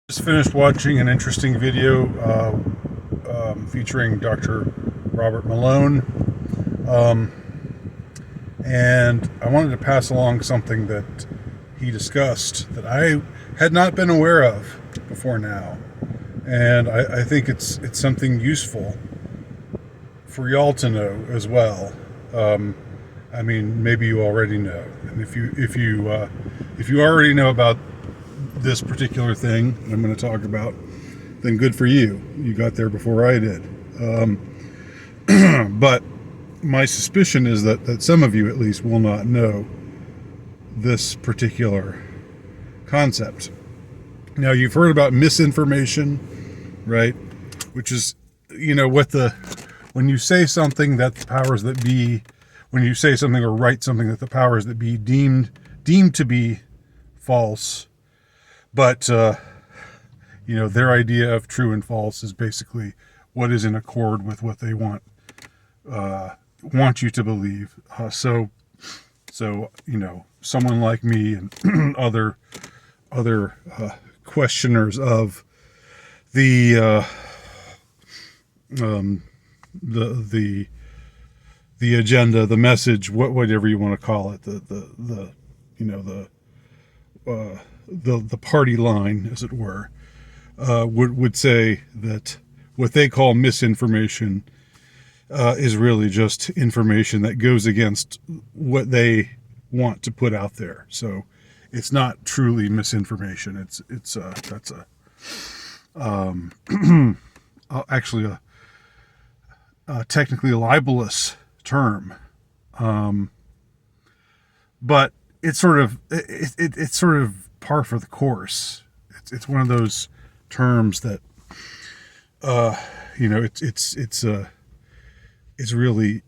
Just finished watching an interesting video featuring Dr. Robert Malone, um, and I wanted to pass along something that he discussed that I had not been aware of before now, and I think it's something useful for y'all to know as well. I mean, maybe you already know, and if you already know about this particular thing that I'm going to talk about, then good for you. You got there before I did. But my suspicion is that some of you at least will not know this particular concept. Now, you've heard about misinformation, right? Which is, when you say something that the powers that be, when you say something or write something that the powers that be deemed to be false, but, their idea of true and false is basically what is in accord with what they want you to believe. So someone like me and other questioners of the agenda, the message, whatever you want to call it, the party line, as it were, would say that what they call misinformation is really just information that goes against what they want to put out there. So it's not truly misinformation. That's actually a technically libelous term, but it's sort of par for the course. It's one of those terms that it's really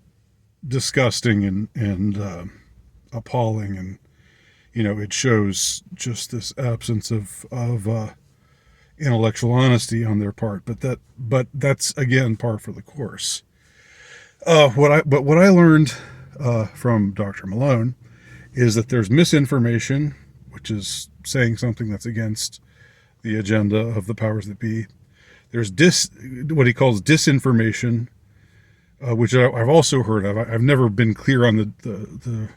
disgusting and appalling, and it shows just this absence of intellectual honesty on their part. But that's again par for the course. What I learned from Dr. Malone is that there's misinformation, which is saying something that's against the agenda of the powers that be. There's what he calls disinformation, which I've also heard of. I've never been clear on the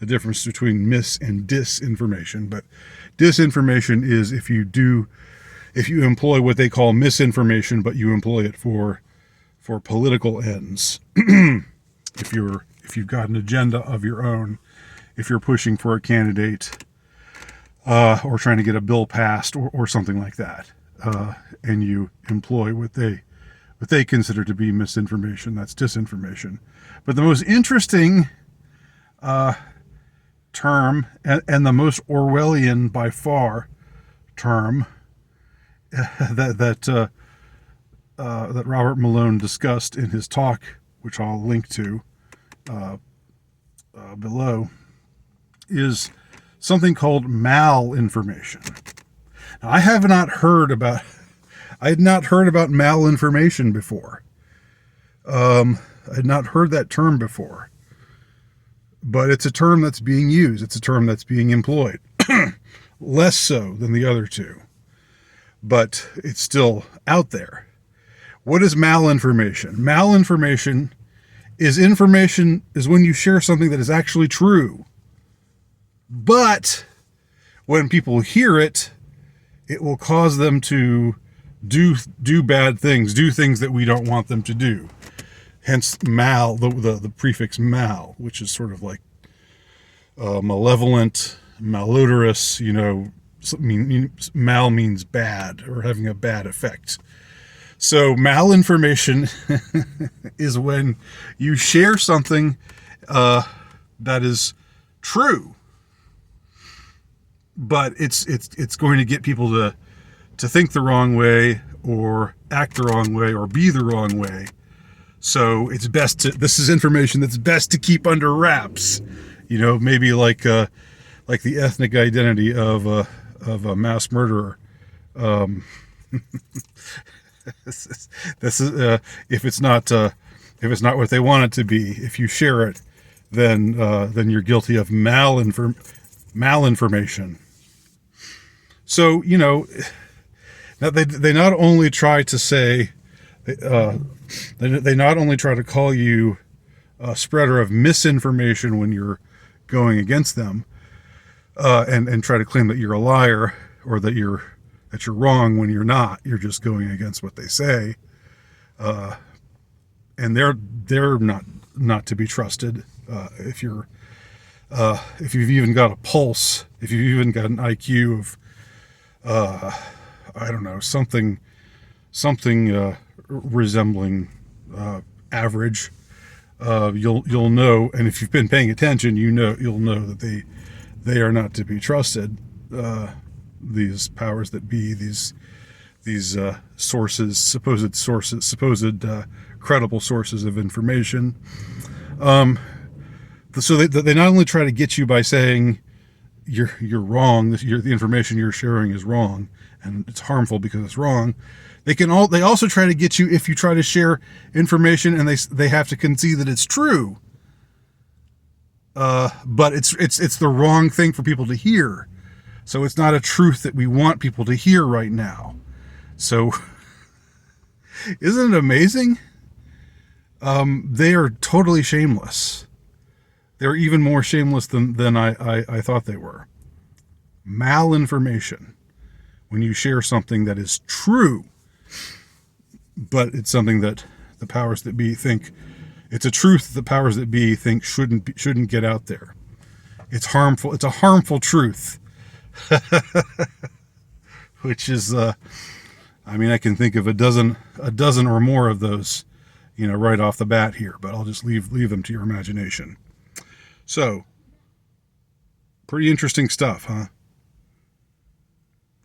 difference between mis and disinformation, but disinformation is if you employ what they call misinformation, but you employ it for political ends. if you've got an agenda of your own, if you're pushing for a candidate, or trying to get a bill passed or something like that, and you employ what they consider to be misinformation, that's disinformation. But the most interesting term, and the most Orwellian by far term, that Robert Malone discussed in his talk, which I'll link to below, is something called malinformation. Now, I had not heard about malinformation before. I had not heard that term before, but it's a term that's being used. It's a term that's being employed, less so than the other two, but it's still out there. What is malinformation? Malinformation is when you share something that is actually true, but when people hear it, it will cause them to do bad things, do things that we don't want them to do. Hence mal, the prefix mal, which is sort of like malevolent, malodorous, mal means bad or having a bad effect. So malinformation is when you share something that is true, but it's going to get people to think the wrong way or act the wrong way or be the wrong way. So it's this is information that's best to keep under wraps. Maybe like the ethnic identity of a mass murderer. This is if it's not what they want it to be. If you share it, then you're guilty of malinformation. So Now they not only try to say, they not only try to call you a spreader of misinformation when you're going against them, and try to claim that you're a liar, or that you're wrong when you're not. You're just going against what they say, and they're not to be trusted. If you've even got a pulse, if you've even got an IQ of I don't know, something resembling average, you'll know, and if you've been paying attention, you'll know that they are not to be trusted. These powers that be, these supposed credible sources of information. So they not only try to get you by saying you're wrong, the information you're sharing is wrong and it's harmful because it's wrong. They also try to get you if you try to share information and they have to concede that it's true. But it's the wrong thing for people to hear. So it's not a truth that we want people to hear right now. So isn't it amazing? They are totally shameless. They're even more shameless than I thought they were. Malinformation. When you share something that is true, but it's something that the powers that be think it's a truth that the powers that be think shouldn't get out there. It's harmful. It's a harmful truth. Which is, I can think of a dozen or more of those, right off the bat here, but I'll just leave them to your imagination. So, pretty interesting stuff, huh?